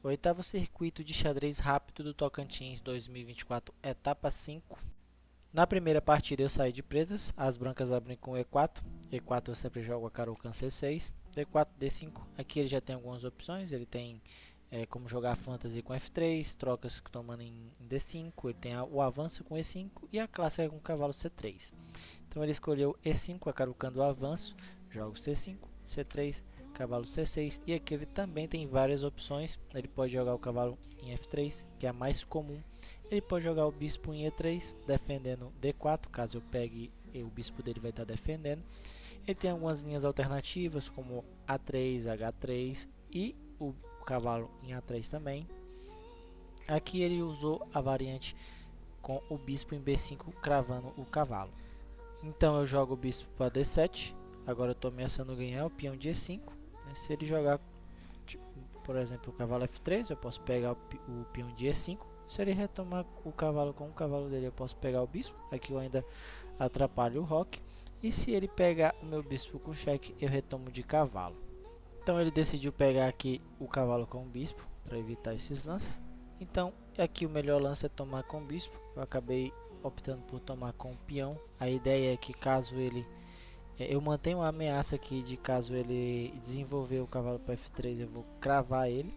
Oitavo circuito de xadrez rápido do Tocantins 2024, etapa 5. Na primeira partida eu saí de pretas, as brancas abrem com E4. E4 eu sempre jogo a Caro-Kann C6. D4, D5, aqui ele já tem algumas opções, ele tem como jogar fantasy com F3, trocas tomando em D5, ele tem o avanço com E5 e a clássica com cavalo C3. Então ele escolheu E5, a Caro-Kann do avanço, jogo C5, C3, cavalo C6 e aqui ele também tem várias opções. Ele pode jogar o cavalo em F3, que é a mais comum. Ele pode jogar o bispo em E3, defendendo D4, caso eu pegue, o bispo dele vai estar defendendo. Ele tem algumas linhas alternativas, como A3, H3 e o cavalo em A3 também. Aqui ele usou a variante com o bispo em B5, cravando o cavalo. Então eu jogo o bispo para D7, agora eu estou ameaçando ganhar o peão de E5. Se ele jogar, por exemplo, o cavalo F3, eu posso pegar o peão de E5. Se ele retomar o cavalo com o cavalo dele, eu posso pegar o bispo. Aqui eu ainda atrapalho o roque. E se ele pegar o meu bispo com cheque, eu retomo de cavalo. Então ele decidiu pegar aqui o cavalo com o bispo, para evitar esses lances. Então aqui o melhor lance é tomar com o bispo. Eu acabei optando por tomar com o peão. A ideia é que caso ele... eu mantenho a ameaça aqui de caso ele desenvolver o cavalo para F3, eu vou cravar ele.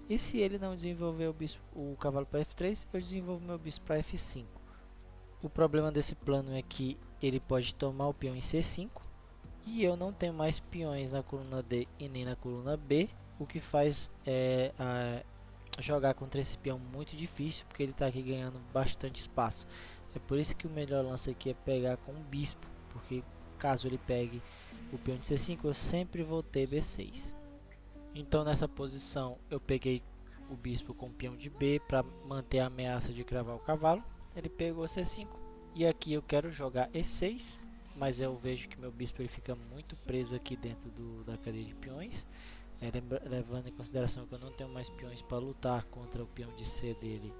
E se ele não desenvolver o cavalo para F3, eu desenvolvo meu bispo para F5. O problema desse plano é que ele pode tomar o peão em C5 e eu não tenho mais peões na coluna D e nem na coluna B, o que faz jogar contra esse peão muito difícil, porque ele está aqui ganhando bastante espaço. É por isso que o melhor lance aqui é pegar com o bispo, porque caso ele pegue o peão de C5, eu sempre vou ter B6. Então nessa posição eu peguei o bispo com o peão de B para manter a ameaça de cravar o cavalo. Ele pegou C5 e aqui eu quero jogar E6, mas eu vejo que meu bispo ele fica muito preso aqui dentro da cadeia de peões, levando em consideração que eu não tenho mais peões para lutar contra o peão de C dele,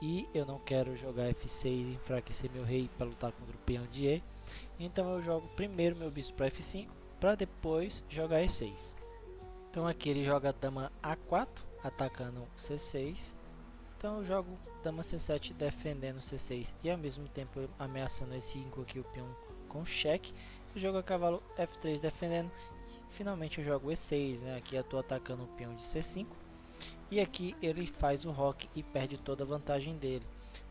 e eu não quero jogar F6 e enfraquecer meu rei para lutar contra o peão de E. Então eu jogo primeiro meu bispo para F5 para depois jogar E6. Então aqui ele joga dama A4 atacando C6. Então eu jogo dama C7 defendendo C6 e ao mesmo tempo ameaçando E5 aqui o peão com cheque. Eu jogo a cavalo F3 defendendo e finalmente eu jogo E6, né? Aqui eu estou atacando o peão de C5 e aqui ele faz o roque e perde toda a vantagem dele.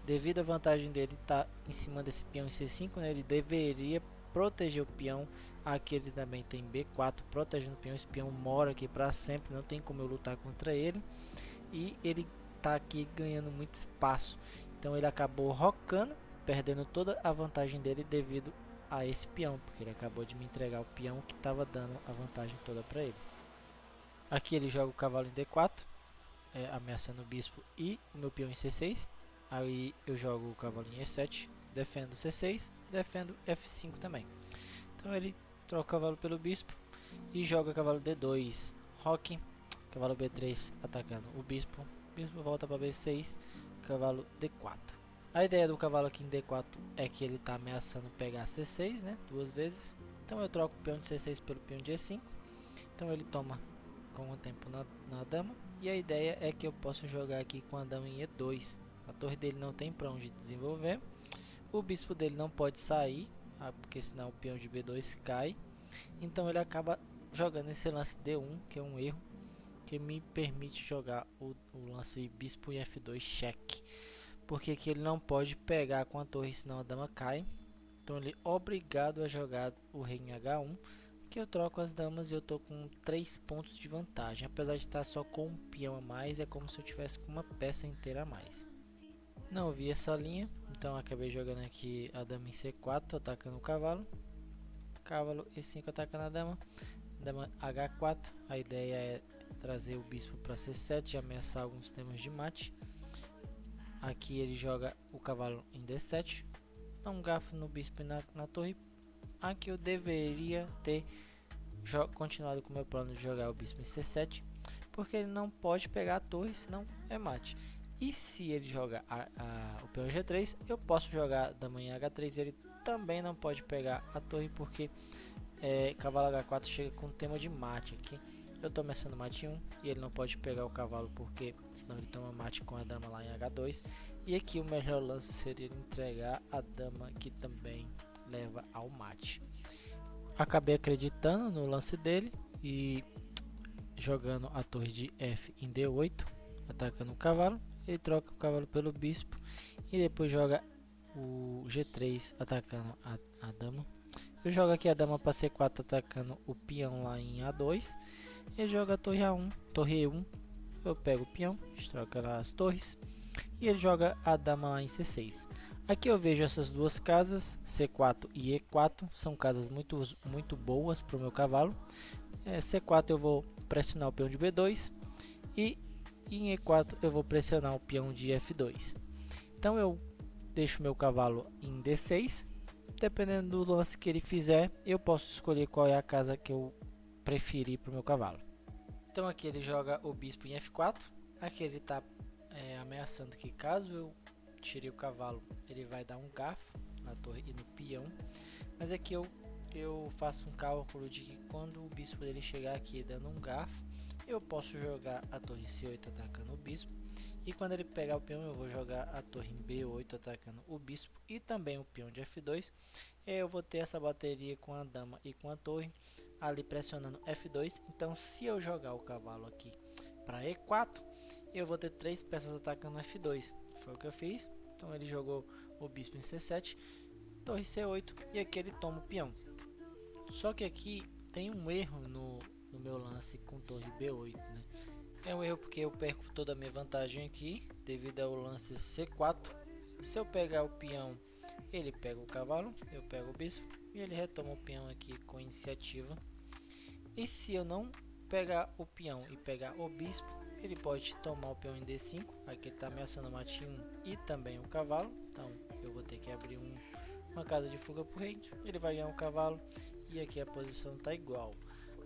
Devido à vantagem dele estar em cima desse peão em C5, né? Ele deveria proteger o peão. Aqui ele também tem B4 protegendo o peão. Esse peão mora aqui para sempre, não tem como eu lutar contra ele e ele tá aqui ganhando muito espaço, então ele acabou rocando, perdendo toda a vantagem dele devido a esse peão, porque ele acabou de me entregar o peão que estava dando a vantagem toda para ele. Aqui ele joga o cavalo em D4, ameaçando o bispo e o meu peão em C6. Aí eu jogo o cavalo em E7, defendo C6, defendo F5 também. Então ele troca o cavalo pelo bispo e joga o cavalo D2, roque, cavalo B3 atacando o bispo volta para B6, cavalo D4. A ideia do cavalo aqui em D4 é que ele está ameaçando pegar C6, né, duas vezes. Então eu troco o peão de C6 pelo peão de E5. Então ele toma com o tempo na dama. E a ideia é que eu posso jogar aqui com a dama em E2. A torre dele não tem para onde desenvolver. O bispo dele não pode sair, porque senão o peão de B2 cai. Então ele acaba jogando esse lance D1, que é um erro, que me permite jogar o lance bispo em F2 cheque, porque aqui ele não pode pegar com a torre, senão a dama cai. Então ele é obrigado a jogar o rei em H1, que eu troco as damas e eu tô com 3 pontos de vantagem. Apesar de estar só com um peão a mais, é como se eu tivesse com uma peça inteira a mais. Não vi essa linha, então acabei jogando aqui a dama em C4 atacando o cavalo, cavalo E5 atacando a dama, dama H4. A ideia é trazer o bispo para C7 e ameaçar alguns temas de mate. Aqui ele joga o cavalo em D7, dá um garfo no bispo e na torre. Aqui eu deveria ter continuado com o meu plano de jogar o bispo em C7, porque ele não pode pegar a torre, senão é mate. E se ele joga o peão G3, eu posso jogar dama em H3, ele também não pode pegar a torre, porque cavalo H4 chega com tema de mate aqui. eu tô ameaçando mate 1 e ele não pode pegar o cavalo porque senão ele toma mate com a dama lá em H2. E aqui o melhor lance seria ele entregar a dama, que também leva ao mate. Acabei acreditando no lance dele e jogando a torre de F em D8, atacando o cavalo. Ele troca o cavalo pelo bispo e depois joga o G3 atacando a dama. Eu jogo aqui a dama para C4 atacando o peão lá em A2. Ele joga a torre A1, torre E1. Eu pego o peão, troca lá as torres. E ele joga a dama lá em C6. Aqui eu vejo essas duas casas, C4 e E4. São casas muito boas para o meu cavalo. C4 eu vou pressionar o peão de B2. E em E4 eu vou pressionar o peão de F2. Então eu deixo meu cavalo em D6. Dependendo do lance que ele fizer, eu posso escolher qual é a casa que eu preferir para o meu cavalo. Então aqui ele joga o bispo em F4. Aqui ele está ameaçando que caso eu tire o cavalo, ele vai dar um garfo na torre e no peão. Mas aqui eu faço um cálculo de que quando o bispo dele chegar aqui dando um garfo, eu posso jogar a torre C8 atacando o bispo. E quando ele pegar o peão, eu vou jogar a torre em B8 atacando o bispo e também o peão de F2. Eu vou ter essa bateria com a dama e com a torre ali pressionando F2. Então se eu jogar o cavalo aqui para E4, eu vou ter 3 peças atacando F2. Foi o que eu fiz. Então ele jogou o bispo em C7, torre C8 e aqui ele toma o peão. Só que aqui tem um erro no meu lance com torre B8, né? É um erro porque eu perco toda a minha vantagem aqui devido ao lance C4. Se eu pegar o peão, ele pega o cavalo, eu pego o bispo e ele retoma o peão aqui com iniciativa. E se eu não pegar o peão e pegar o bispo, ele pode tomar o peão em D5. Aqui ele está ameaçando o mate 1 e também o cavalo. Então eu vou ter que abrir uma casa de fuga para o rei. Ele vai ganhar um cavalo e aqui a posição está igual.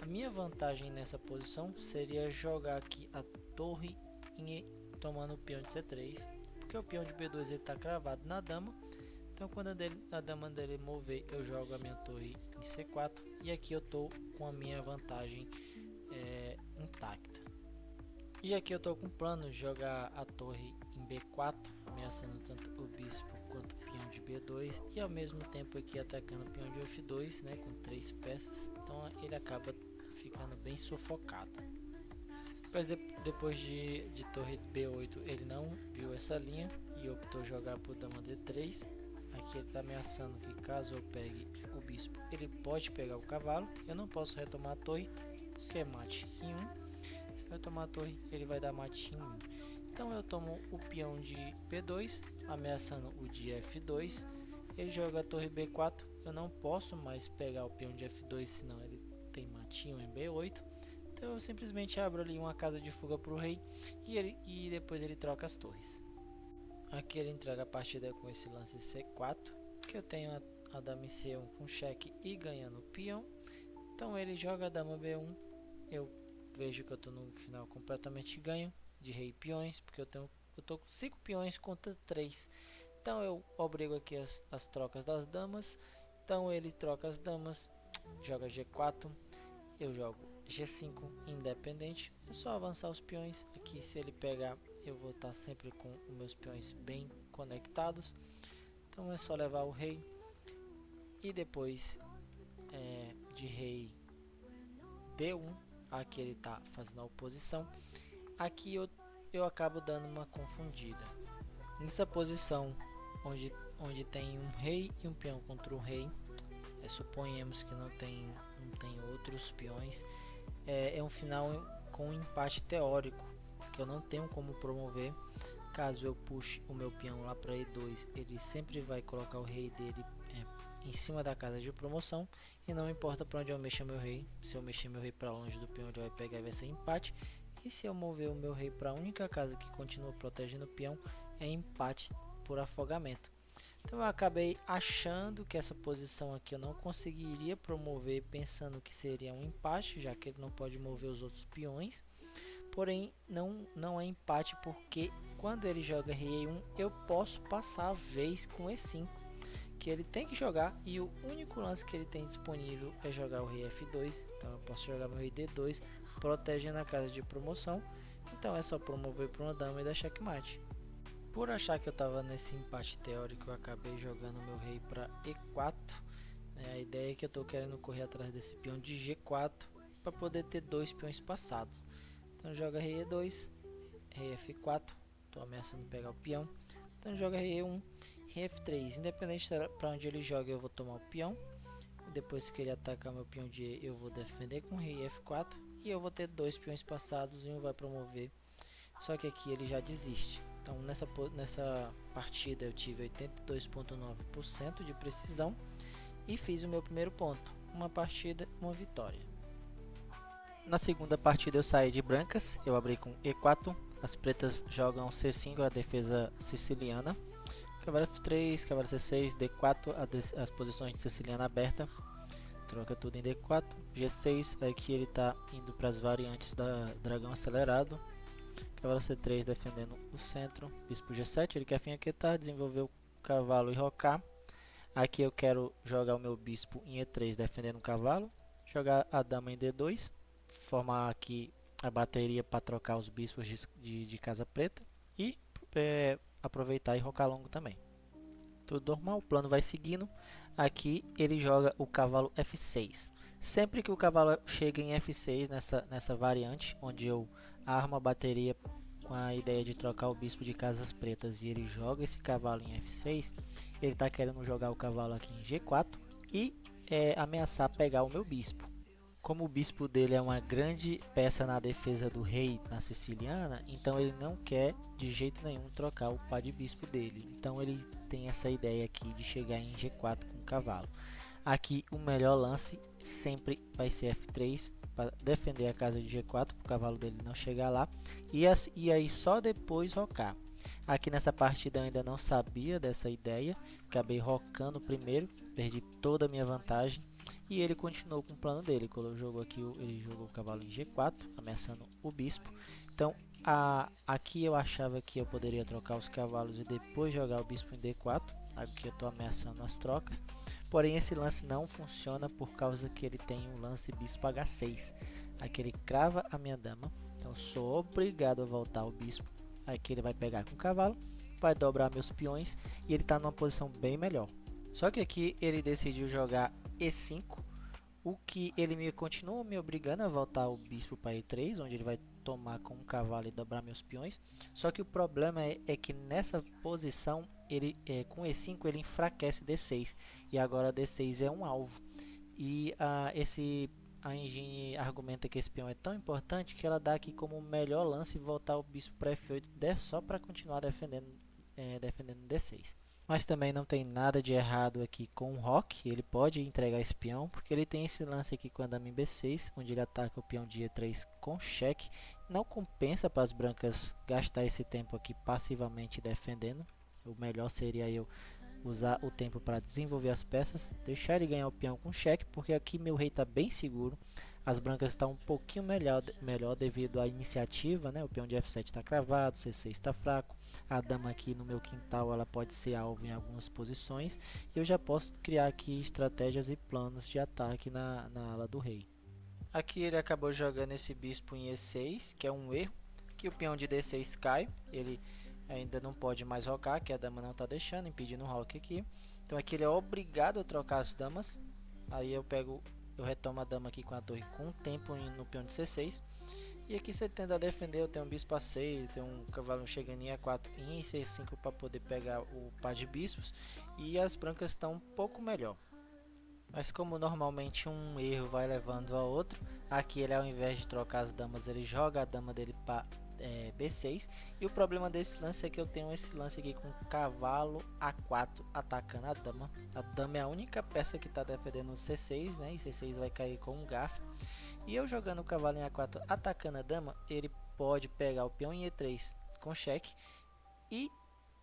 A minha vantagem nessa posição seria jogar aqui a torre tomando o peão de C3, porque o peão de B2 ele está cravado na dama. Então quando a dama dele mover, eu jogo a minha torre em C4 e aqui eu tô com a minha vantagem intacta. E aqui eu tô com o plano de jogar a torre em B4, ameaçando tanto o bispo quanto o peão de B2 e ao mesmo tempo aqui atacando o peão de F2, né, com 3 peças. Então ele acaba ficando bem sufocado. Mas depois de torre B8 ele não viu essa linha e optou jogar por dama D3. Aqui ele está ameaçando que caso eu pegue o bispo, ele pode pegar o cavalo. Eu não posso retomar a torre porque é mate em 1. Se eu tomar a torre, ele vai dar mate em 1. Então eu tomo o peão de B2, ameaçando o de F2. Ele joga a torre B4. Eu não posso mais pegar o peão de F2, senão ele tem mate em 1 em B8. Então eu simplesmente abro ali uma casa de fuga para o rei e depois ele troca as torres. Aqui ele entrega a partida com esse lance C4, que eu tenho a dama em C1 com cheque e ganhando o peão. Então ele joga a dama B1, eu vejo que eu estou no final completamente ganho de rei e peões, porque eu tô com 5 peões contra 3. Então eu obrigo aqui as trocas das damas. Então ele troca as damas, joga G4, eu jogo G5 independente. É só avançar os peões. Aqui se ele pegar, eu vou estar sempre com os meus peões bem conectados. Então é só levar o rei e depois de rei D1, aqui ele está fazendo a oposição. Aqui eu acabo dando uma confundida. Nessa posição onde tem um rei e um peão contra um rei, suponhamos que não tem outros peões, é um final com um empate teórico, que eu não tenho como promover. Caso eu puxe o meu peão lá para E2, ele sempre vai colocar o rei dele em cima da casa de promoção, e não importa para onde eu mexer meu rei. Se eu mexer meu rei para longe do peão, ele vai pegar e vai ser empate. E se eu mover o meu rei para a única casa que continua protegendo o peão, é empate por afogamento. Então eu acabei achando que essa posição aqui eu não conseguiria promover, pensando que seria um empate, já que ele não pode mover os outros peões. Porém não é empate, porque quando ele joga rei E1, eu posso passar a vez com E5, que ele tem que jogar, e o único lance que ele tem disponível é jogar o rei F2. Então eu posso jogar meu rei D2 protegendo a casa de promoção. Então é só promover para uma dama e dar checkmate. Por achar que eu estava nesse empate teórico, eu acabei jogando meu rei para E4. A ideia é que eu estou querendo correr atrás desse peão de G4 para poder ter dois peões passados. Então joga rei E2, rei F4, estou ameaçando pegar o peão. Então joga rei E1, rei F3. Independente para onde ele joga, eu vou tomar o peão. Depois que ele atacar meu peão de E, eu vou defender com rei F4 e eu vou ter dois peões passados e um vai promover. Só que aqui ele já desiste. Então nessa partida eu tive 82,9% de precisão e fiz o meu primeiro ponto. Uma partida, uma vitória. Na segunda partida eu saí de brancas, eu abri com E4. As pretas jogam C5, a defesa siciliana. Cavalo F3, cavalo C6, D4, as posições de siciliana aberta. Troca tudo em D4, G6, aqui ele está indo para as variantes da dragão acelerado. Cavalo C3 defendendo o centro, bispo G7, ele quer finhaquetar, desenvolver o cavalo e rocar. Aqui eu quero jogar o meu bispo em E3 defendendo o cavalo, jogar a dama em D2, formar aqui a bateria para trocar os bispos de casa preta e aproveitar e rocar longo também. Tudo normal, o plano vai seguindo. Aqui ele joga o cavalo F6. Sempre que o cavalo chega em F6 nessa variante, onde eu armo a bateria com a ideia de trocar o bispo de casas pretas e ele joga esse cavalo em F6, ele está querendo jogar o cavalo aqui em G4 e ameaçar pegar o meu bispo. Como o bispo dele é uma grande peça na defesa do rei na siciliana, então ele não quer de jeito nenhum trocar o par de bispo dele. Então ele tem essa ideia aqui de chegar em G4 com o cavalo. Aqui o melhor lance sempre vai ser F3 para defender a casa de G4 para o cavalo dele não chegar lá e aí só depois rocar. Aqui nessa partida eu ainda não sabia dessa ideia, acabei rocando primeiro, perdi toda a minha vantagem e ele continuou com o plano dele. Quando eu jogo aqui, ele jogou o cavalo em G4, ameaçando o bispo. Então aqui eu achava que eu poderia trocar os cavalos e depois jogar o bispo em D4. Aqui eu estou ameaçando as trocas. Porém esse lance não funciona por causa que ele tem um lance bispo H6. Aqui ele crava a minha dama. Então eu sou obrigado a voltar o bispo. Aqui ele vai pegar com o cavalo, vai dobrar meus peões e ele está numa posição bem melhor. Só que aqui ele decidiu jogar E5, o que ele continua me obrigando a voltar o bispo para E3, onde ele vai tomar com o cavalo e dobrar meus peões. Só que o problema é que nessa posição, com E5 ele enfraquece D6, e agora D6 é um alvo. E a engine argumenta que esse peão é tão importante que ela dá aqui como o melhor lance voltar o bispo para F8 só para continuar defendendo D6. Mas também não tem nada de errado aqui com o roque, ele pode entregar esse peão, porque ele tem esse lance aqui com a dama em B6, onde ele ataca o peão de E3 com cheque. Não compensa para as brancas gastar esse tempo aqui passivamente defendendo. O melhor seria eu usar o tempo para desenvolver as peças, deixar ele ganhar o peão com cheque, porque aqui meu rei está bem seguro. As brancas estão um pouquinho melhor devido à iniciativa, né? O peão de F7 está cravado, C6 está fraco. A dama aqui no meu quintal ela pode ser alvo em algumas posições. E eu já posso criar aqui estratégias e planos de ataque na ala do rei. Aqui ele acabou jogando esse bispo em E6, que é um erro. Aqui o peão de D6 cai, ele ainda não pode mais rocar, que a dama não está deixando, impedindo o roque aqui. Então aqui ele é obrigado a trocar as damas. Aí eu retomo a dama aqui com a torre com tempo no peão de C6. E aqui se ele tentar defender, eu tenho um bispo A6, tenho um cavalo chegando em A4 e em C5 para poder pegar o par de bispos. E as brancas estão um pouco melhor. Mas como normalmente um erro vai levando a outro, aqui ele ao invés de trocar as damas, ele joga a dama dele para B6. E o problema desse lance é que eu tenho esse lance aqui com cavalo A4 atacando a dama. A dama é a única peça que está defendendo o C6, né? E C6 vai cair com um garfo. E eu jogando o cavalo em A4 atacando a dama, ele pode pegar o peão em E3 com cheque e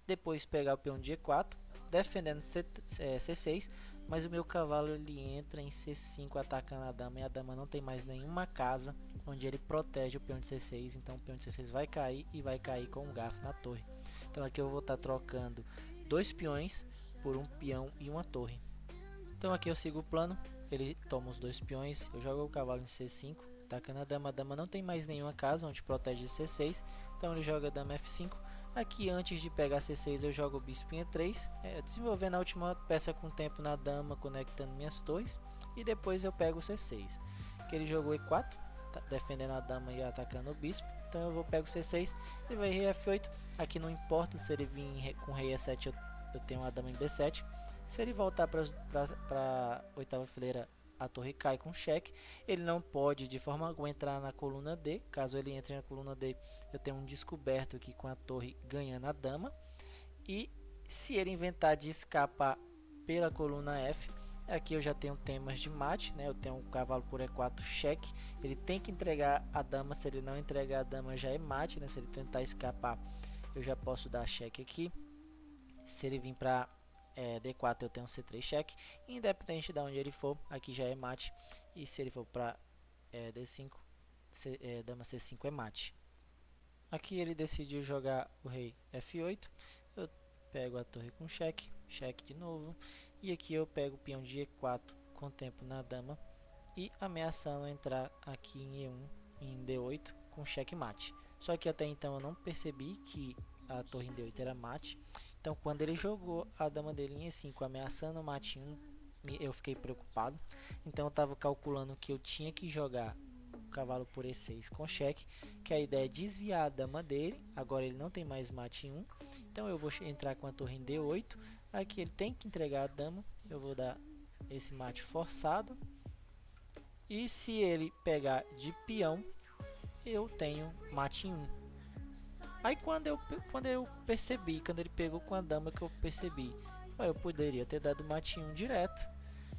depois pegar o peão de E4 defendendo C6, mas o meu cavalo ele entra em C5 atacando a dama e a dama não tem mais nenhuma casa onde ele protege o peão de C6, então o peão de C6 vai cair e vai cair com um garfo na torre. Então aqui eu vou estar trocando dois peões por um peão e uma torre. Então aqui eu sigo o plano, ele toma os dois peões, eu jogo o cavalo em C5, atacando a dama não tem mais nenhuma casa onde protege C6, então ele joga dama F5. Aqui antes de pegar C6 eu jogo o bispo em E3, desenvolvendo a última peça com tempo na dama, conectando minhas torres, e depois eu pego o C6. Que ele jogou E4, tá defendendo a dama e atacando o bispo, então eu vou pego C6, ele vai rei F8, aqui não importa se ele vir com rei E7, eu tenho a dama em B7, se ele voltar para a oitava fileira, a torre cai com cheque. Ele não pode de forma alguma entrar na coluna D. Caso ele entre na coluna D, eu tenho um descoberto aqui com a torre ganhando a dama. E se ele inventar de escapar pela coluna F, aqui eu já tenho temas de mate, né? Eu tenho um cavalo por E4 cheque. Ele tem que entregar a dama. Se ele não entregar a dama, já é mate, né? Se ele tentar escapar, eu já posso dar cheque aqui. Se ele vir para D4, eu tenho C3 cheque, independente de onde ele for, aqui já é mate. E se ele for para D5, dama C5 é mate. Aqui ele decidiu jogar o rei F8, eu pego a torre com cheque, cheque de novo, e aqui eu pego o peão de E4 com tempo na dama e ameaçando entrar aqui em E1, em D8 com cheque mate. Só que até então eu não percebi que a torre em D8 era mate. Então quando ele jogou a dama dele em E5 ameaçando o mate 1, eu fiquei preocupado. Então eu estava calculando que eu tinha que jogar o cavalo por E6 com cheque, que a ideia é desviar a dama dele. Agora ele não tem mais mate 1, então eu vou entrar com a torre em D8. Aqui ele tem que entregar a dama, eu vou dar esse mate forçado. E se ele pegar de peão, eu tenho mate 1. Aí quando eu percebi, quando ele pegou com a dama, que eu percebi, eu poderia ter dado mate 1 direto,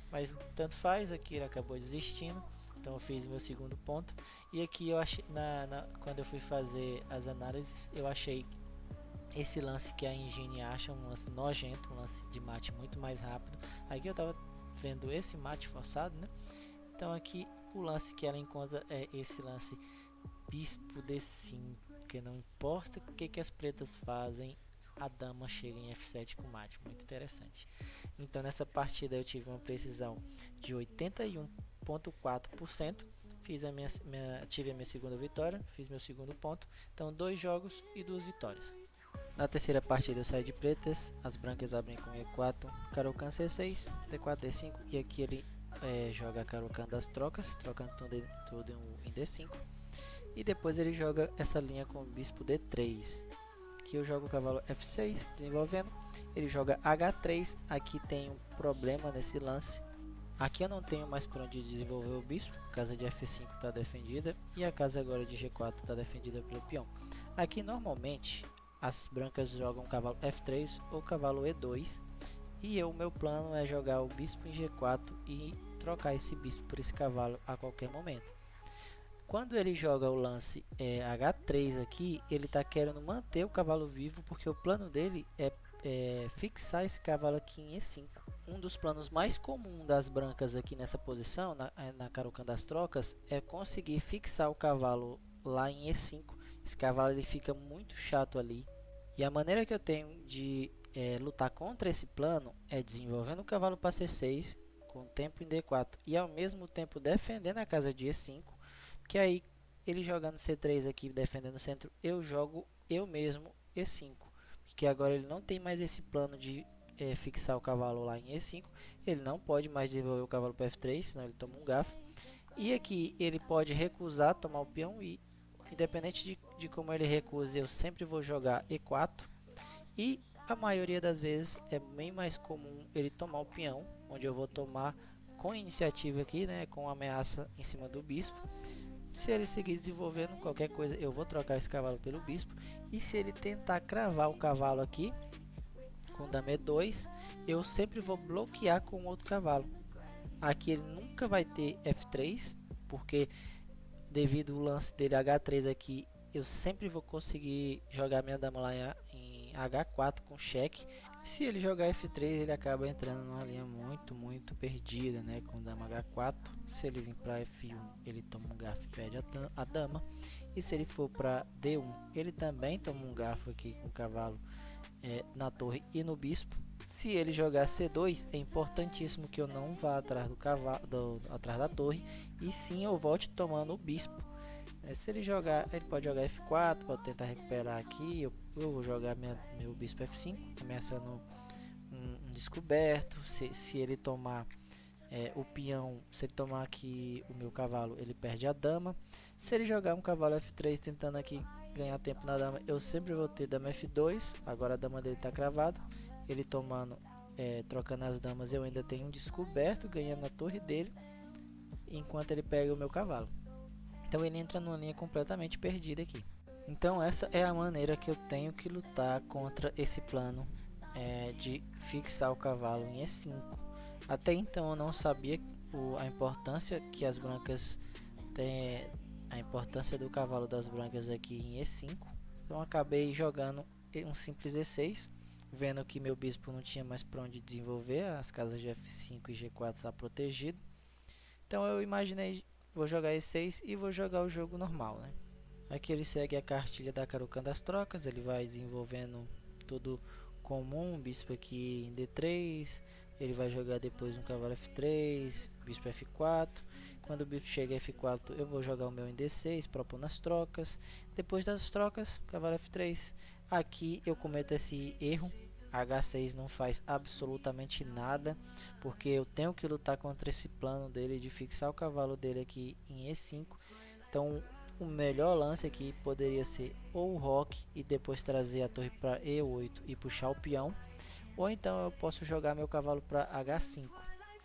mas tanto faz. Aqui ele acabou desistindo, então eu fiz meu segundo ponto. E aqui eu achei, quando eu fui fazer as análises, eu achei esse lance que a engine acha um lance nojento, um lance de mate muito mais rápido. Aqui eu tava vendo esse mate forçado, né? Então aqui o lance que ela encontra é esse lance bispo D5, porque não importa o que as pretas fazem, a dama chega em F7 com mate. Muito interessante. Então nessa partida eu tive uma precisão de 81,4%. Tive a minha segunda vitória, fiz meu segundo ponto. Então 2 jogos e 2 vitórias. Na terceira partida eu saí de pretas, as brancas abrem com E4, Caro-Kann C6, D4, D5, e aqui ele joga Caro-Kann das trocas, trocando tudo em D5. E depois ele joga essa linha com o bispo D3. Aqui eu jogo o cavalo F6, desenvolvendo. Ele joga H3. Aqui tem um problema nesse lance. Aqui eu não tenho mais por onde desenvolver o bispo. A casa de F5 está defendida. E a casa agora de G4 está defendida pelo peão. Aqui normalmente as brancas jogam cavalo F3 ou cavalo E2. E o meu plano é jogar o bispo em G4 e trocar esse bispo por esse cavalo a qualquer momento. Quando ele joga o lance H3 aqui, ele está querendo manter o cavalo vivo, porque o plano dele é fixar esse cavalo aqui em E5. Um dos planos mais comuns das brancas aqui nessa posição, na Caro-Kann das trocas, é conseguir fixar o cavalo lá em E5. Esse cavalo ele fica muito chato ali. E a maneira que eu tenho de lutar contra esse plano é desenvolvendo o cavalo para C6, com tempo em D4, e ao mesmo tempo defendendo a casa de E5. Que aí ele jogando C3 aqui, defendendo o centro, eu jogo eu mesmo E5, porque agora ele não tem mais esse plano de fixar o cavalo lá em E5. Ele não pode mais desenvolver o cavalo para F3, senão ele toma um gafo. E aqui ele pode recusar tomar o peão, e independente de como ele recuse, eu sempre vou jogar E4. E a maioria das vezes é bem mais comum ele tomar o peão, onde eu vou tomar com iniciativa aqui, né, com ameaça em cima do bispo. Se ele seguir desenvolvendo qualquer coisa, eu vou trocar esse cavalo pelo bispo. E se ele tentar cravar o cavalo aqui com dama E2, eu sempre vou bloquear com outro cavalo. Aqui ele nunca vai ter F3, porque devido ao lance dele H3 aqui, eu sempre vou conseguir jogar minha dama lá em H4 com cheque. Se ele jogar F3, ele acaba entrando numa linha muito perdida, né, com dama H4. Se ele vir para F1, ele toma um garfo e perde a dama. E se ele for para D1, ele também toma um garfo aqui com o cavalo na torre e no bispo. Se ele jogar C2, é importantíssimo que eu não vá atrás do cavalo, atrás da torre, e sim eu volte tomando o bispo. Se ele jogar, ele pode jogar F4 para tentar recuperar aqui. Eu vou jogar meu bispo F5, ameaçando um descoberto. Se ele tomar o peão, se ele tomar aqui o meu cavalo, ele perde a dama. Se ele jogar um cavalo F3 tentando aqui ganhar tempo na dama, eu sempre vou ter dama F2. Agora a dama dele está cravada. Ele tomando, trocando as damas, eu ainda tenho um descoberto ganhando a torre dele, enquanto ele pega o meu cavalo. Então ele entra numa linha completamente perdida aqui. Então essa é a maneira que eu tenho que lutar contra esse plano de fixar o cavalo em E5. Até então eu não sabia a importância que as brancas têm, a importância do cavalo das brancas aqui em E5. Então acabei jogando um simples E6, vendo que meu bispo não tinha mais para onde desenvolver, as casas de F5 e G4 está protegido. Então eu imaginei, vou jogar E6 e vou jogar o jogo normal, né? Aqui ele segue a cartilha da Caro-Kann das trocas, ele vai desenvolvendo tudo comum, bispo aqui em D3, ele vai jogar depois um cavalo F3, bispo F4. Quando o bispo chega a F4, eu vou jogar o meu em D6, propondo as trocas. Depois das trocas, cavalo F3. Aqui eu cometo esse erro, H6 não faz absolutamente nada, porque eu tenho que lutar contra esse plano dele de fixar o cavalo dele aqui em E5. Então o melhor lance aqui poderia ser ou o roque e depois trazer a torre para E8 e puxar o peão, ou então eu posso jogar meu cavalo para H5.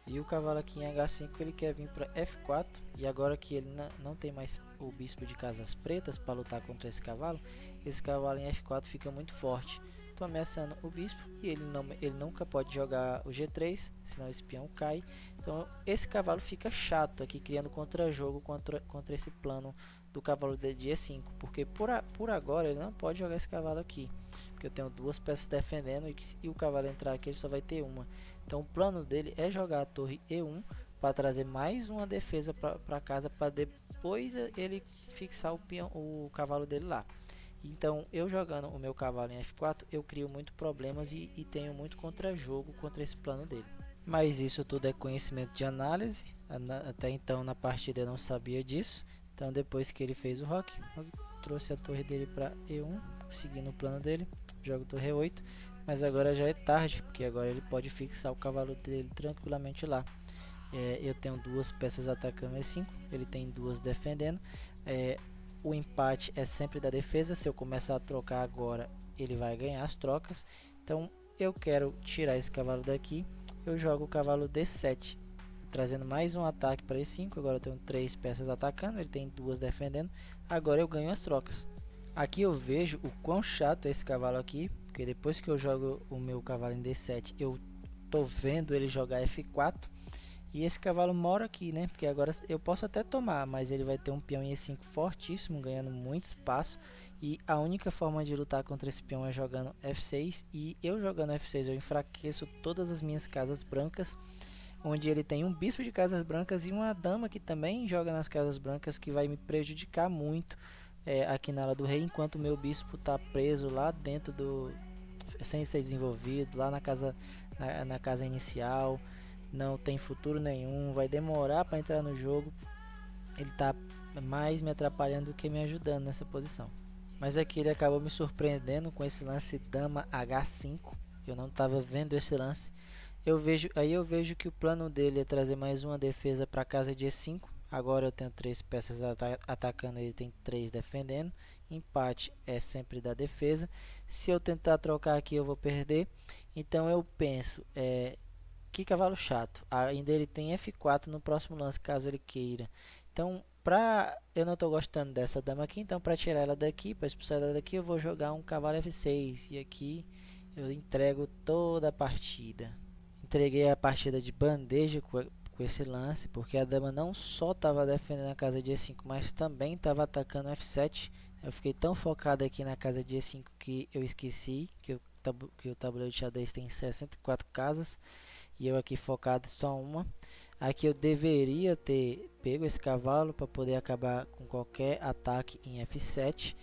E o cavalo aqui em H5 ele quer vir para F4, e agora que ele não tem mais o bispo de casas pretas para lutar contra esse cavalo em F4 fica muito forte. Estou ameaçando o bispo e ele nunca pode jogar o G3, senão esse peão cai. Então esse cavalo fica chato aqui, criando contra-jogo contra esse plano do cavalo de E5, porque por agora ele não pode jogar esse cavalo aqui, porque eu tenho duas peças defendendo, e o cavalo entrar aqui ele só vai ter uma. Então o plano dele é jogar a torre E1 para trazer mais uma defesa para casa, para depois ele fixar o cavalo dele lá. Então eu jogando o meu cavalo em F4 eu crio muito problemas e tenho muito contra-jogo contra esse plano dele. Mas isso tudo é conhecimento de análise, até então na partida eu não sabia disso. Então depois que ele fez o roque, eu trouxe a torre dele para E1, seguindo o plano dele, jogo torre E8, mas agora já é tarde, porque agora ele pode fixar o cavalo dele tranquilamente lá. Eu tenho duas peças atacando E5, ele tem duas defendendo. O empate é sempre da defesa, se eu começar a trocar agora, ele vai ganhar as trocas. Então eu quero tirar esse cavalo daqui, eu jogo o cavalo D7, trazendo mais um ataque para E5. Agora eu tenho três peças atacando, ele tem duas defendendo, agora eu ganho as trocas. Aqui eu vejo o quão chato é esse cavalo aqui, porque depois que eu jogo o meu cavalo em D7, eu tô vendo ele jogar F4, e esse cavalo mora aqui, né? Porque agora eu posso até tomar, mas ele vai ter um peão em E5 fortíssimo, ganhando muito espaço. E a única forma de lutar contra esse peão é jogando F6. E eu jogando F6 eu enfraqueço todas as minhas casas brancas, onde ele tem um bispo de casas brancas e uma dama que também joga nas casas brancas, que vai me prejudicar muito aqui na ala do rei, enquanto o meu bispo está preso lá dentro sem ser desenvolvido, lá na casa inicial. Não tem futuro nenhum, vai demorar para entrar no jogo. Ele tá mais me atrapalhando do que me ajudando nessa posição. Mas aqui ele acabou me surpreendendo com esse lance dama H5. Eu não estava vendo esse lance. Eu vejo que o plano dele é trazer mais uma defesa para casa de E5. Agora eu tenho três peças atacando, ele tem três defendendo. Empate é sempre da defesa. Se eu tentar trocar aqui eu vou perder. Então eu penso, que cavalo chato. Ainda ele tem F4 no próximo lance, caso ele queira. Então, eu não estou gostando dessa dama aqui, então para tirar ela daqui, para expulsar ela daqui, eu vou jogar um cavalo F6. E aqui eu entrego toda a partida. Entreguei a partida de bandeja com esse lance, porque a dama não só estava defendendo a casa de E5, mas também estava atacando F7. Eu fiquei tão focado aqui na casa de E5 que eu esqueci que o tabuleiro de xadrez tem 64 casas. E eu aqui focado só uma. Aqui eu deveria ter pego esse cavalo para poder acabar com qualquer ataque em F7.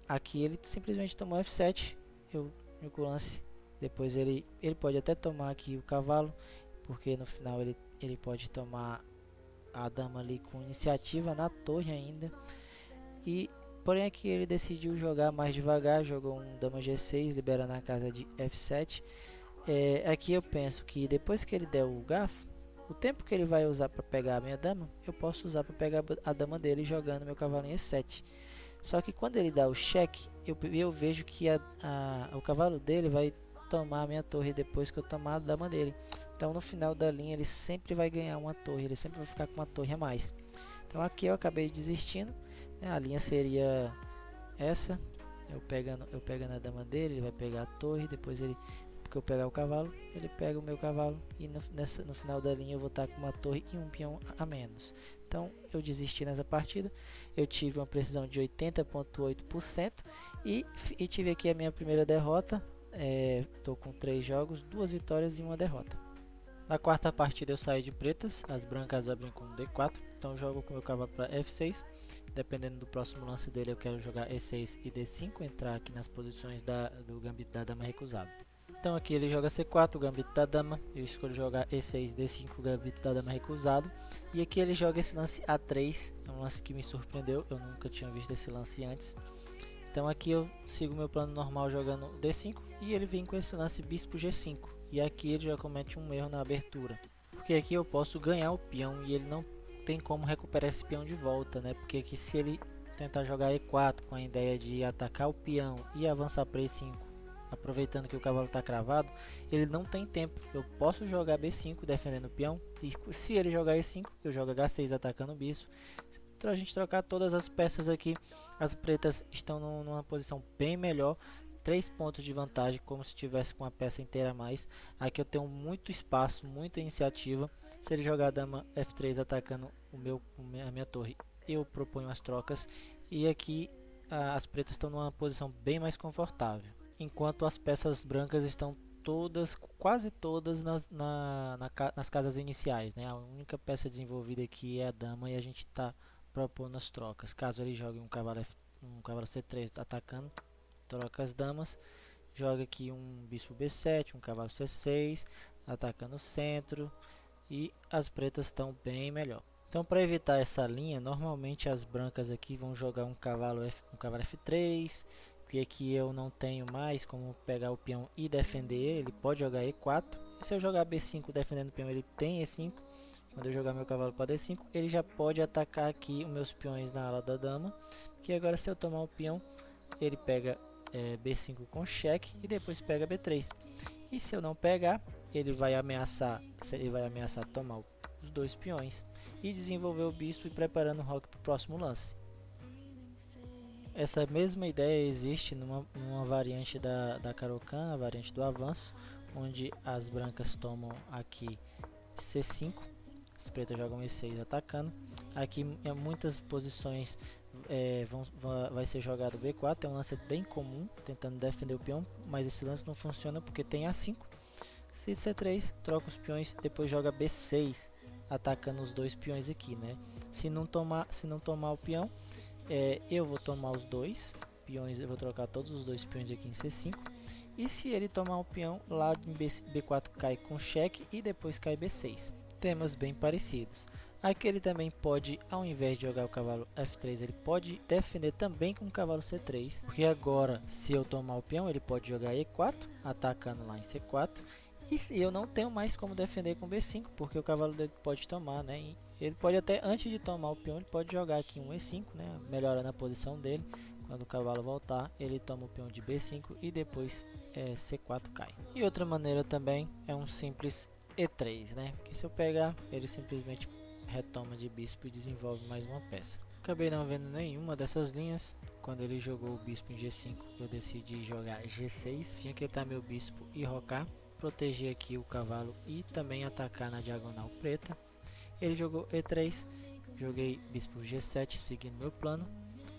Aqui ele simplesmente tomou F7. eu único lance. Depois ele pode até tomar aqui o cavalo, porque no final ele pode tomar a dama ali com iniciativa na torre ainda. E porém aqui ele decidiu jogar mais devagar, jogou um dama G6, liberando a casa de F7. Aqui eu penso que depois que ele der o garfo, o tempo que ele vai usar para pegar a minha dama, eu posso usar para pegar a dama dele jogando meu cavalo em E7. Só que quando ele dá o cheque, eu vejo que o cavalo dele vai tomar a minha torre depois que eu tomar a dama dele. Então no final da linha ele sempre vai ganhar uma torre, ele sempre vai ficar com uma torre a mais. Então aqui eu acabei desistindo, né? A linha seria essa, eu pegando a dama dele, ele vai pegar a torre, depois porque eu pegar o cavalo, ele pega o meu cavalo e no final da linha eu vou estar com uma torre e um peão a menos. Então eu desisti nessa partida, eu tive uma precisão de 80,8% e tive aqui a minha primeira derrota. Estou com 3 jogos, 2 vitórias e 1 derrota. Na quarta partida eu saí de pretas, as brancas abrem com D4, então jogo com meu cavalo para F6. Dependendo do próximo lance dele eu quero jogar E6 e D5, entrar aqui nas posições do gambito da dama recusado. Então aqui ele joga C4, o gambito da dama, eu escolho jogar E6, D5, o gambito da dama recusado. E aqui ele joga esse lance A3, é um lance que me surpreendeu, eu nunca tinha visto esse lance antes. Então aqui eu sigo meu plano normal jogando D5 e ele vem com esse lance bispo G5. E aqui ele já comete um erro na abertura, porque aqui eu posso ganhar o peão e ele não tem como recuperar esse peão de volta, né? Porque aqui se ele tentar jogar E4 com a ideia de atacar o peão e avançar para E5, aproveitando que o cavalo está cravado, ele não tem tempo. Eu posso jogar B5 defendendo o peão, e se ele jogar E5, eu jogo H6 atacando o bispo. Para a gente trocar todas as peças aqui, as pretas estão numa posição bem melhor, 3 pontos de vantagem, como se tivesse com a peça inteira a mais. Aqui eu tenho muito espaço, muita iniciativa. Se ele jogar dama F3 atacando a minha torre, eu proponho as trocas. E aqui as pretas estão numa posição bem mais confortável, enquanto as peças brancas estão quase todas nas casas iniciais, né? A única peça desenvolvida aqui é a dama e a gente está propondo as trocas. Caso ele jogue um cavalo C3 atacando, troca as damas, joga aqui um bispo B7, um cavalo C6 atacando o centro, e as pretas estão bem melhor. Então para evitar essa linha, normalmente as brancas aqui vão jogar um cavalo F3, porque aqui eu não tenho mais como pegar o peão e defender ele pode jogar E4, e se eu jogar B5 defendendo o peão, ele tem E5. Quando eu jogar meu cavalo para D5, ele já pode atacar aqui os meus peões na ala da dama, que agora se eu tomar o peão, ele pega B5 com cheque e depois pega B3. E se eu não pegar, ele vai ameaçar tomar os 2 peões e desenvolver o bispo e preparando o roque para o próximo lance. Essa mesma ideia existe numa variante da Caro-Kann, a variante do avanço, onde as brancas tomam aqui C5, as pretas jogam E6 atacando. Aqui em muitas posições vai ser jogado B4, é um lance bem comum, tentando defender o peão, mas esse lance não funciona porque tem A5. Se C3, troca os peões, depois joga B6, atacando os 2 peões aqui, né? Se não tomar o peão, eu vou tomar os 2 peões, eu vou trocar todos os 2 peões aqui em C5. E se ele tomar o peão, lá em B4 cai com cheque e depois cai B6. Temas bem parecidos. Aqui ele também pode, ao invés de jogar o cavalo F3, ele pode defender também com o cavalo C3. Porque agora, se eu tomar o peão, ele pode jogar E4, atacando lá em C4. E eu não tenho mais como defender com B5, porque o cavalo dele pode tomar, né? E ele pode até, antes de tomar o peão, ele pode jogar aqui um E5, né? Melhorando a posição dele. Quando o cavalo voltar, ele toma o peão de B5 e depois C4 cai. E outra maneira também é um simples E3, né? Porque se eu pegar, ele simplesmente retoma de bispo e desenvolve mais uma peça. Acabei não vendo nenhuma dessas linhas. Quando ele jogou o bispo em G5, eu decidi jogar G6, vinha quietar meu bispo e rocar, proteger aqui o cavalo e também atacar na diagonal preta. Ele jogou E3, joguei bispo G7 seguindo meu plano,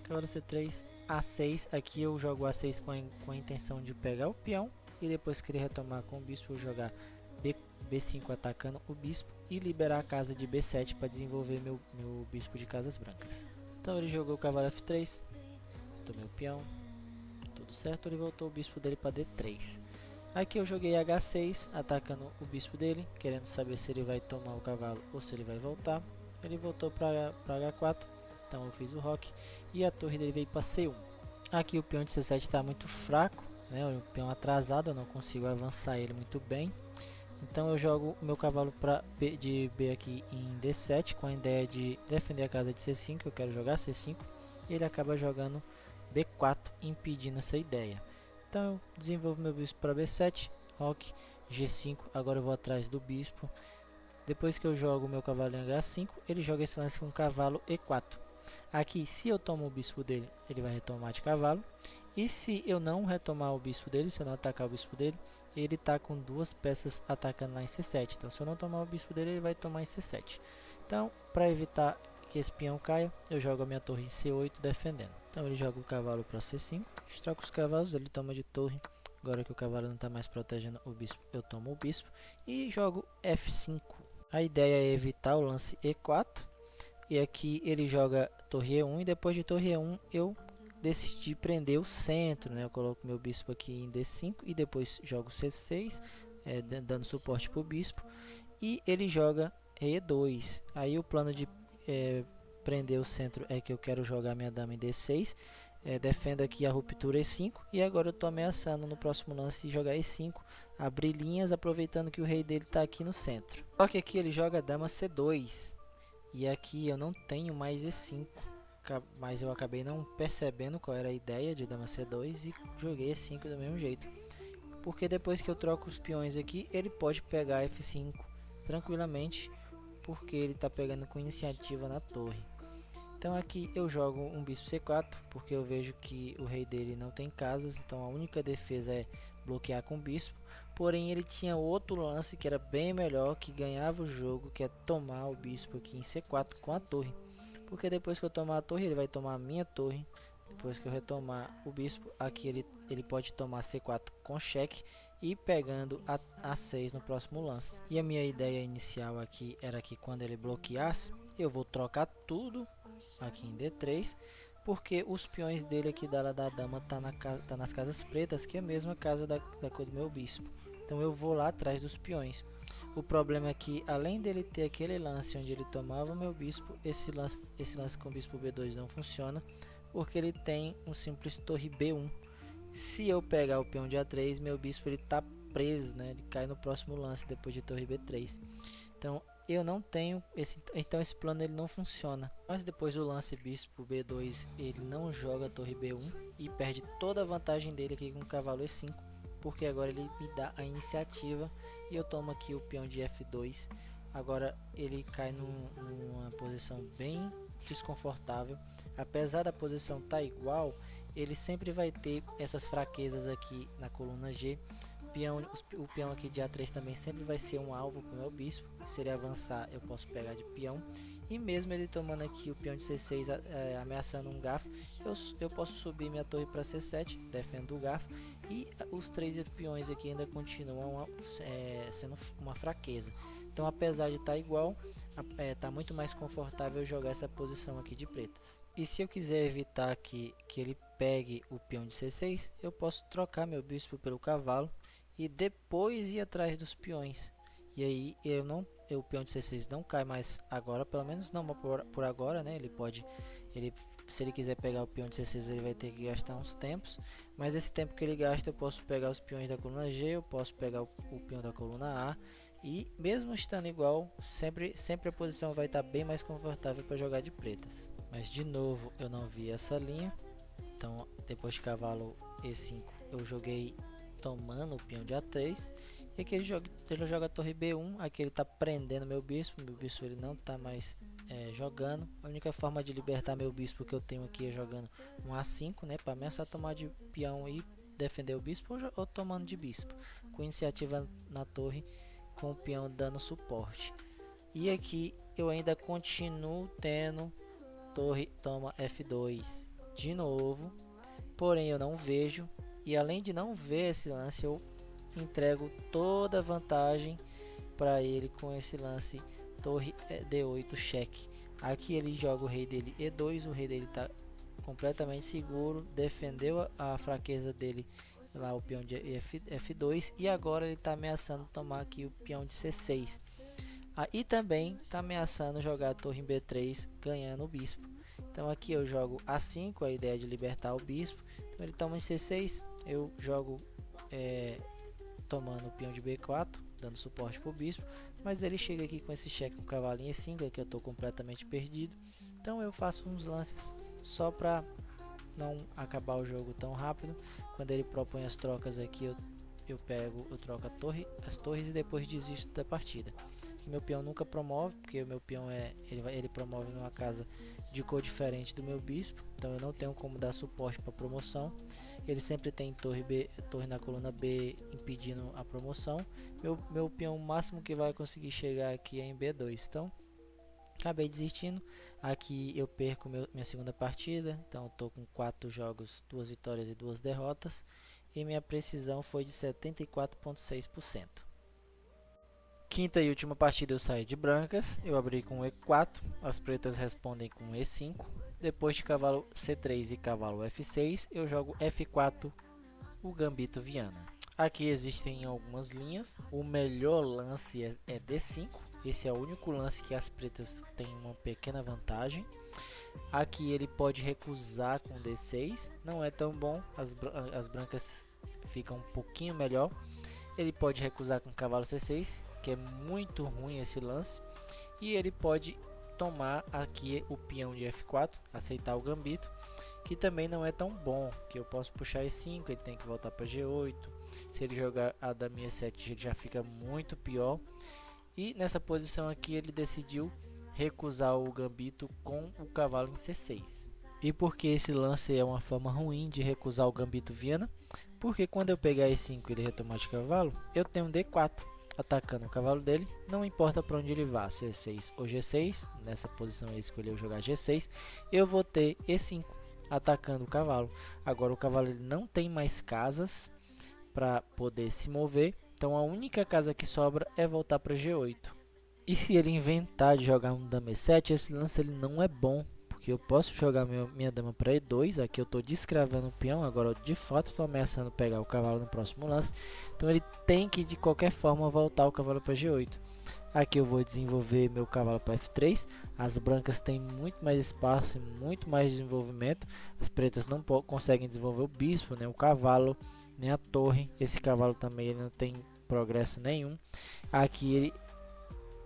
cavalo C3, A6, aqui eu jogo A6 com a intenção de pegar o peão e depois que ele retomar com o bispo eu jogar B5 atacando o bispo e liberar a casa de B7 para desenvolver meu bispo de casas brancas. Então ele jogou o cavalo F3, tomei o peão, tudo tudo certo, ele voltou o bispo dele para D3. Aqui eu joguei H6, atacando o bispo dele, querendo saber se ele vai tomar o cavalo ou se ele vai voltar. Ele voltou para H4, então eu fiz o roque e a torre dele veio para C1. Aqui o peão de C7 está muito fraco, né? O peão atrasado, eu não consigo avançar ele muito bem. Então eu jogo o meu cavalo para de B aqui em D7, com a ideia de defender a casa de C5, eu quero jogar C5. E ele acaba jogando B4, impedindo essa ideia. Então eu desenvolvo meu bispo para B7, roque, G5, agora eu vou atrás do bispo. Depois que eu jogo o meu cavalo em H5, ele joga esse lance com o cavalo E4. Aqui, se eu tomo o bispo dele, ele vai retomar de cavalo. E se eu não retomar o bispo dele, se eu não atacar o bispo dele, ele está com duas peças atacando lá em C7. Então, se eu não tomar o bispo dele, ele vai tomar em C7. Então, para evitar que esse peão caia, eu jogo a minha torre em C8 defendendo. Então, ele joga o cavalo para C5, troca os cavalos, ele toma de torre. Agora que o cavalo não está mais protegendo o bispo, eu tomo o bispo e jogo F5. A ideia é evitar o lance E4. E aqui ele joga torre E1 e depois de torre E1 eu decidi prender o centro, né? Eu coloco meu bispo aqui em D5 e depois jogo C6, dando suporte para o bispo. E ele joga E2. Aí o plano de prender o centro é que eu quero jogar minha dama em D6. Defendo aqui a ruptura E5 e agora eu estou ameaçando no próximo lance jogar E5, abrir linhas aproveitando que o rei dele está aqui no centro. Só que aqui ele joga dama C2 e aqui eu não tenho mais E5, mas eu acabei não percebendo qual era a ideia de dama C2 e joguei E5 do mesmo jeito, porque depois que eu troco os peões aqui ele pode pegar F5 tranquilamente, porque ele está pegando com iniciativa na torre. Então aqui eu jogo um bispo C4, porque eu vejo que o rei dele não tem casas, então a única defesa é bloquear com o bispo. Porém ele tinha outro lance que era bem melhor, que ganhava o jogo, que é tomar o bispo aqui em C4 com a torre. Porque depois que eu tomar a torre, ele vai tomar a minha torre. Depois que eu retomar o bispo, aqui ele pode tomar C4 com cheque e pegando a A6 no próximo lance. E a minha ideia inicial aqui era que quando ele bloqueasse, eu vou trocar tudo aqui em D3, porque os peões dele aqui da dama tá nas casas pretas, que é a mesma casa da cor do meu bispo. Então eu vou lá atrás dos peões. O problema é que além dele ter aquele lance onde ele tomava o meu bispo, esse lance com o bispo B2 não funciona, porque ele tem um simples torre B1. Se eu pegar o peão de A3, meu bispo ele tá preso, né? Ele cai no próximo lance depois de torre B3. Então eu não tenho então esse plano ele não funciona. Mas depois do lance bispo B2 ele não joga a torre B1 e perde toda a vantagem dele aqui com o cavalo E5, porque agora ele me dá a iniciativa e eu tomo aqui o peão de F2. Agora ele cai numa posição bem desconfortável. Apesar da posição estar igual, ele sempre vai ter essas fraquezas aqui na coluna G. O peão aqui de A3 também sempre vai ser um alvo para o meu bispo. Se ele avançar, eu posso pegar de peão. E mesmo ele tomando aqui o peão de C6, ameaçando um garfo, eu posso subir minha torre para C7, defendo o garfo. E os três peões aqui ainda continuam sendo uma fraqueza. Então, apesar de estar igual, está muito mais confortável jogar essa posição aqui de pretas. E se eu quiser evitar que ele pegue o peão de C6, eu posso trocar meu bispo pelo cavalo e depois ir atrás dos peões. E aí o peão de C6 não cai mais agora, pelo menos não por agora, né? Se ele quiser pegar o peão de C6, ele vai ter que gastar uns tempos, mas esse tempo que ele gasta eu posso pegar os peões da coluna G, eu posso pegar o peão da coluna A, e mesmo estando igual, sempre a posição vai estar bem mais confortável para jogar de pretas. Mas de novo eu não vi essa linha, então depois de cavalo E5 eu joguei tomando o peão de A3, e aqui ele joga a torre B1, aqui ele está prendendo meu bispo ele não está mais jogando. A única forma de libertar meu bispo que eu tenho aqui é jogando um A5, né, para ameaçar tomar de peão e defender o bispo, ou tomando de bispo, com iniciativa na torre, com o peão dando suporte. E aqui eu ainda continuo tendo torre toma F2 de novo, porém eu não vejo, e além de não ver esse lance, eu entrego toda a vantagem para ele com esse lance torre D8 cheque. Aqui ele joga o rei dele E2, o rei dele está completamente seguro, defendeu a fraqueza dele lá, o peão de F2, e agora ele está ameaçando tomar aqui o peão de C6. E também está ameaçando jogar a torre em B3, ganhando o bispo. Então aqui eu jogo A5, a ideia de libertar o bispo. Então ele toma em C6, eu jogo tomando o peão de B4, dando suporte para o bispo. Mas ele chega aqui com esse cheque com cavalo em E5, aqui eu estou completamente perdido. Então eu faço uns lances só para não acabar o jogo tão rápido. Quando ele propõe as trocas aqui, eu troco as torres e depois desisto da partida. Aqui meu peão nunca promove, porque o meu peão ele promove numa casa de cor diferente do meu bispo, então eu não tenho como dar suporte para promoção. Ele sempre tem torre na coluna B impedindo a promoção. Meu peão máximo que vai conseguir chegar aqui é em B2, então acabei desistindo. Aqui eu perco minha segunda partida, então eu tô com 4 jogos, 2 vitórias e 2 derrotas, e minha precisão foi de 74,6%. Quinta e última partida eu saí de brancas, eu abri com E4, as pretas respondem com E5, depois de cavalo C3 e cavalo F6, eu jogo F4, o gambito Viana. Aqui existem algumas linhas, o melhor lance é D5, esse é o único lance que as pretas têm uma pequena vantagem. Aqui ele pode recusar com D6, não é tão bom, as brancas ficam um pouquinho melhor. Ele pode recusar com cavalo C6, que é muito ruim esse lance, e ele pode tomar aqui o peão de F4, aceitar o gambito, que também não é tão bom, que eu posso puxar E5, ele tem que voltar para G8, se ele jogar a dama E7 ele já fica muito pior, e nessa posição aqui ele decidiu recusar o gambito com o cavalo em C6. E por que esse lance é uma forma ruim de recusar o gambito Viana? Porque quando eu pegar E5 e ele retomar de cavalo, eu tenho um D4 atacando o cavalo dele, não importa para onde ele vá, C6 ou G6, nessa posição ele escolheu jogar G6, eu vou ter E5 atacando o cavalo. Agora o cavalo ele não tem mais casas para poder se mover, então a única casa que sobra é voltar para G8. E se ele inventar de jogar um dama E7, esse lance ele não é bom, porque eu posso jogar minha dama para E2, aqui eu estou descravando o peão, agora eu de fato estou ameaçando pegar o cavalo no próximo lance, então ele tem que de qualquer forma voltar o cavalo para G8. Aqui eu vou desenvolver meu cavalo para F3, as brancas têm muito mais espaço e muito mais desenvolvimento, as pretas não conseguem desenvolver o bispo, nem o cavalo, nem a torre, esse cavalo também ele não tem progresso nenhum. Aqui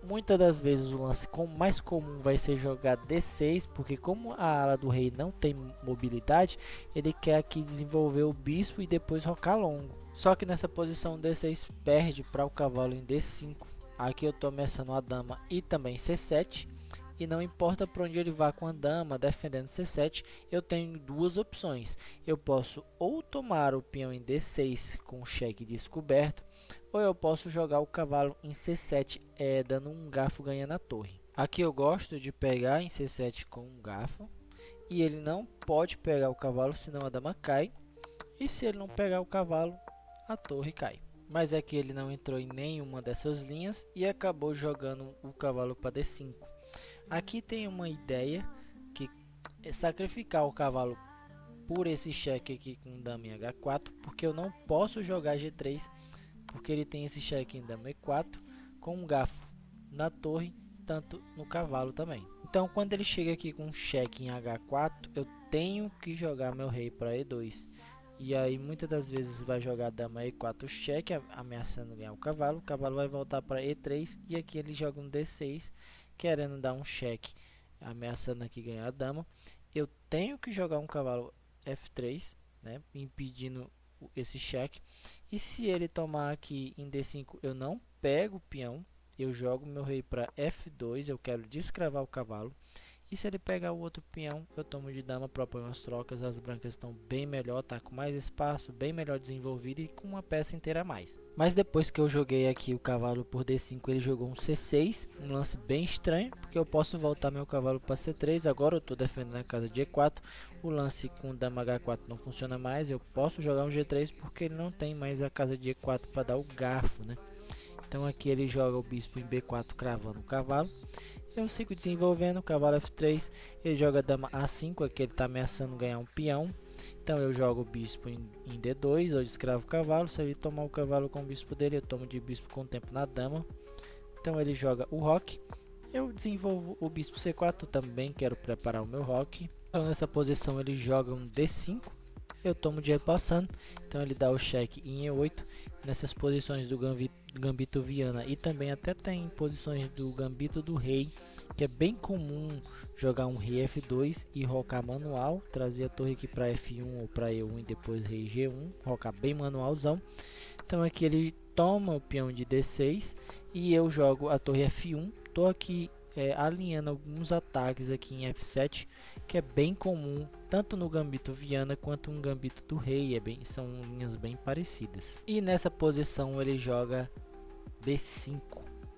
muitas das vezes o lance mais comum vai ser jogar D6, porque como a ala do rei não tem mobilidade, ele quer aqui desenvolver o bispo e depois rocar longo. Só que nessa posição D6 perde para o cavalo em D5. Aqui eu estou ameaçando a dama e também C7. E não importa para onde ele vá com a dama defendendo C7, eu tenho duas opções. Eu posso ou tomar o peão em D6 com cheque descoberto, ou eu posso jogar o cavalo em C7 dando um garfo ganhando a torre. Aqui eu gosto de pegar em C7 com um garfo, e ele não pode pegar o cavalo senão a dama cai, e se ele não pegar o cavalo, a torre cai. Mas é que ele não entrou em nenhuma dessas linhas e acabou jogando o cavalo para D5. Aqui tem uma ideia que é sacrificar o cavalo por esse cheque aqui com dama em H4, porque eu não posso jogar G3, porque ele tem esse cheque em dama E4 com um garfo na torre, tanto no cavalo também. Então quando ele chega aqui com um cheque em H4, eu tenho que jogar meu rei para E2. E aí muitas das vezes vai jogar dama E4 cheque, ameaçando ganhar o cavalo vai voltar para E3 e aqui ele joga um D6, querendo dar um cheque, ameaçando aqui ganhar a dama. Eu tenho que jogar um cavalo F3, né, impedindo esse cheque. E se ele tomar aqui em D5, eu não pego o peão, eu jogo meu rei para F2, eu quero descravar o cavalo. E se ele pegar o outro peão, eu tomo de dama, proponho as trocas, as brancas estão bem melhor, tá com mais espaço, bem melhor desenvolvido e com uma peça inteira a mais. Mas depois que eu joguei aqui o cavalo por D5, ele jogou um C6, um lance bem estranho, porque eu posso voltar meu cavalo para C3, agora eu estou defendendo a casa de E4, o lance com dama H4 não funciona mais, eu posso jogar um G3 porque ele não tem mais a casa de E4 para dar o garfo, né? Então aqui ele joga o bispo em B4 cravando o cavalo. Eu sigo desenvolvendo, cavalo F3, ele joga dama A5, aqui ele está ameaçando ganhar um peão. Então eu jogo o bispo em D2, eu escravo o cavalo, se ele tomar o cavalo com o bispo dele, eu tomo de bispo com o tempo na dama. Então ele joga o roque, eu desenvolvo o bispo C4, também quero preparar o meu roque. Então nessa posição ele joga um D5, eu tomo de repassando, então ele dá o cheque em E8. Nessas posições do gambito Viana e também até tem posições do gambito do rei, que é bem comum jogar um rei F2 e rocar manual, trazer a torre aqui para F1 ou para E1 e depois rei G1, rocar bem manualzão. Então aqui ele toma o peão de D6 e eu jogo a torre F1. Tô aqui alinhando alguns ataques aqui em F7, que é bem comum tanto no gambito Viana quanto no gambito do rei, são linhas bem parecidas. E nessa posição ele joga B5.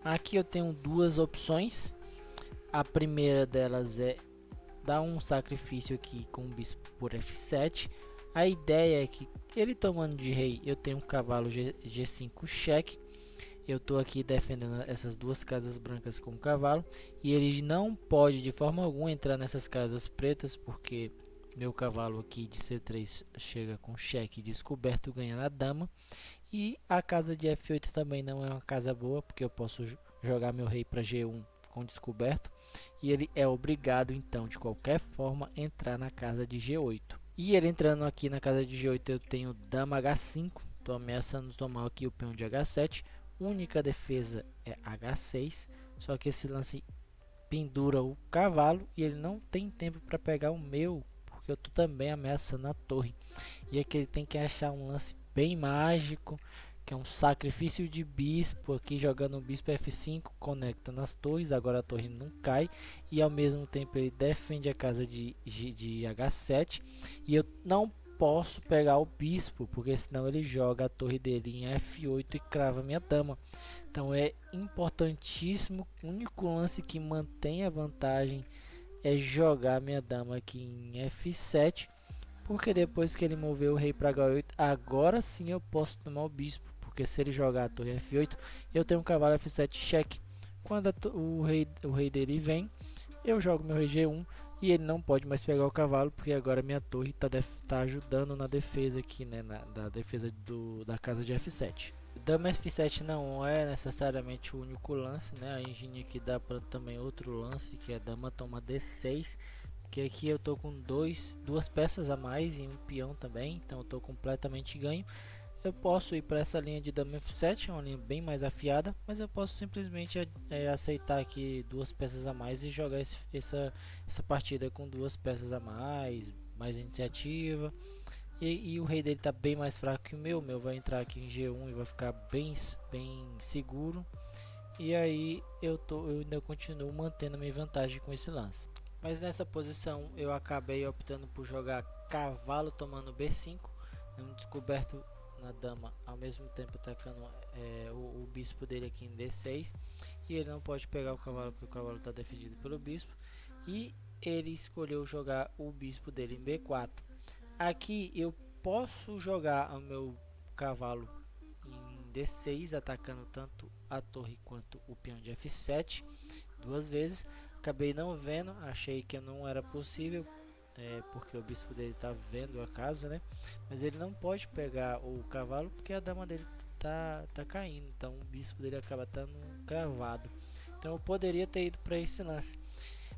Aqui eu tenho duas opções. A primeira delas é dar um sacrifício aqui com o bispo por F7. A ideia é que ele tomando de rei, eu tenho um cavalo G5 cheque. Eu estou aqui defendendo essas duas casas brancas com o cavalo. E ele não pode de forma alguma entrar nessas casas pretas, porque meu cavalo aqui de C3 chega com cheque descoberto, ganhando a dama. E a casa de F8 também não é uma casa boa, porque eu posso jogar meu rei para G1 com descoberto. E ele é obrigado então de qualquer forma entrar na casa de G8. E ele entrando aqui na casa de G8 eu tenho dama H5. Estou ameaçando tomar aqui o peão de H7. Única defesa é H6, só que esse lance pendura o cavalo e ele não tem tempo para pegar o meu, porque eu tô também ameaçando a torre. E aqui ele tem que achar um lance bem mágico, que é um sacrifício de bispo, aqui jogando o bispo F5, conecta nas torres, agora a torre não cai, e ao mesmo tempo ele defende a casa de H7, e eu não posso pegar o bispo, porque senão ele joga a torre dele em F8 e crava minha dama. Então é importantíssimo, o único lance que mantém a vantagem é jogar minha dama aqui em F7, porque depois que ele moveu o rei para H8, agora sim eu posso tomar o bispo, porque se ele jogar a torre F8, eu tenho um cavalo F7 cheque. Quando o rei dele vem, eu jogo meu rei G1 e ele não pode mais pegar o cavalo, porque agora minha torre tá ajudando na defesa aqui, né, da defesa da casa de F7. Dama F7 não é necessariamente o único lance, né? A engine aqui dá para também outro lance, que é dama toma D6, que aqui eu tô com duas peças a mais e um peão também, então eu tô completamente ganho. Eu posso ir para essa linha de dama F7, uma linha bem mais afiada, mas eu posso simplesmente aceitar aqui duas peças a mais e jogar essa partida com duas peças a mais iniciativa. E o rei dele tá bem mais fraco que o meu vai entrar aqui em G1 e vai ficar bem seguro. E aí eu ainda continuo mantendo a minha vantagem com esse lance. Mas nessa posição eu acabei optando por jogar cavalo tomando B5, um descoberto na dama, ao mesmo tempo atacando o bispo dele aqui em D6, e ele não pode pegar o cavalo porque o cavalo está defendido pelo bispo, e ele escolheu jogar o bispo dele em B4. Aqui eu posso jogar o meu cavalo em D6, atacando tanto a torre quanto o peão de F7 duas vezes. Acabei não vendo, achei que não era possível, porque o bispo dele tá vendo a casa, né? Mas ele não pode pegar o cavalo porque a dama dele tá caindo, então o bispo dele acaba estando cravado. Então eu poderia ter ido para esse lance.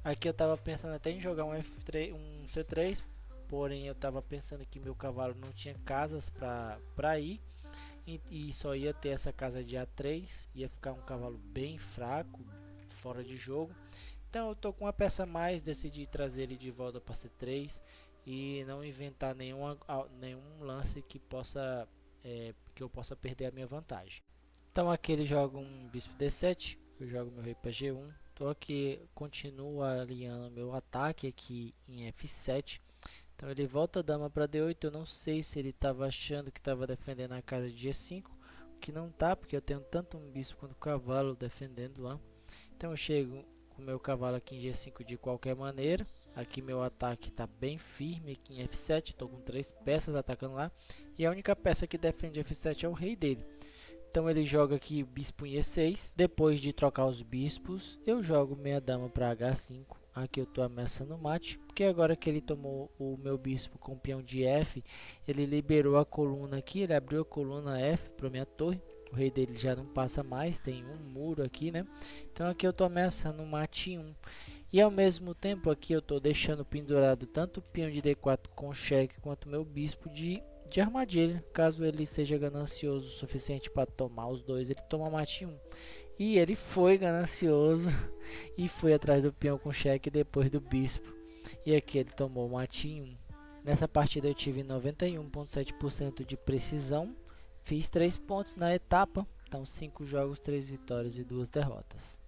Aqui eu tava pensando até em jogar um F3, um C3, porém eu tava pensando que meu cavalo não tinha casas para ir, e só ia ter essa casa de A3, ia ficar um cavalo bem fraco, fora de jogo. Então eu tô com uma peça a mais, decidi trazer ele de volta para C3 e não inventar nenhum lance que eu possa perder a minha vantagem. Então aqui ele joga um bispo D7, eu jogo meu rei para G1. Tô aqui, continuo alinhando meu ataque aqui em F7. Então ele volta a dama para D8, eu não sei se ele estava achando que estava defendendo a casa de G5, o que não tá, porque eu tenho tanto um bispo quanto um cavalo defendendo lá. Então eu chego com meu cavalo aqui em G5 de qualquer maneira. Aqui meu ataque está bem firme aqui em F7, estou com 3 peças atacando lá, e a única peça que defende F7 é o rei dele. Então ele joga aqui bispo em E6. Depois de trocar os bispos, eu jogo minha dama para H5. Aqui eu estou ameaçando o mate, porque agora que ele tomou o meu bispo com o peão de F, ele liberou a coluna aqui, ele abriu a coluna F para minha torre. O rei dele já não passa mais, tem um muro aqui, né? Então aqui eu estou ameaçando o mate 1. E ao mesmo tempo aqui eu estou deixando pendurado tanto o peão de D4 com cheque, quanto o meu bispo de armadilha. Caso ele seja ganancioso o suficiente para tomar os dois, ele toma mate 1. E ele foi ganancioso e foi atrás do peão com cheque depois do bispo. E aqui ele tomou mate 1. Nessa partida eu tive 91,7% de precisão. Fiz 3 pontos na etapa. Então 5 jogos, 3 vitórias e 2 derrotas.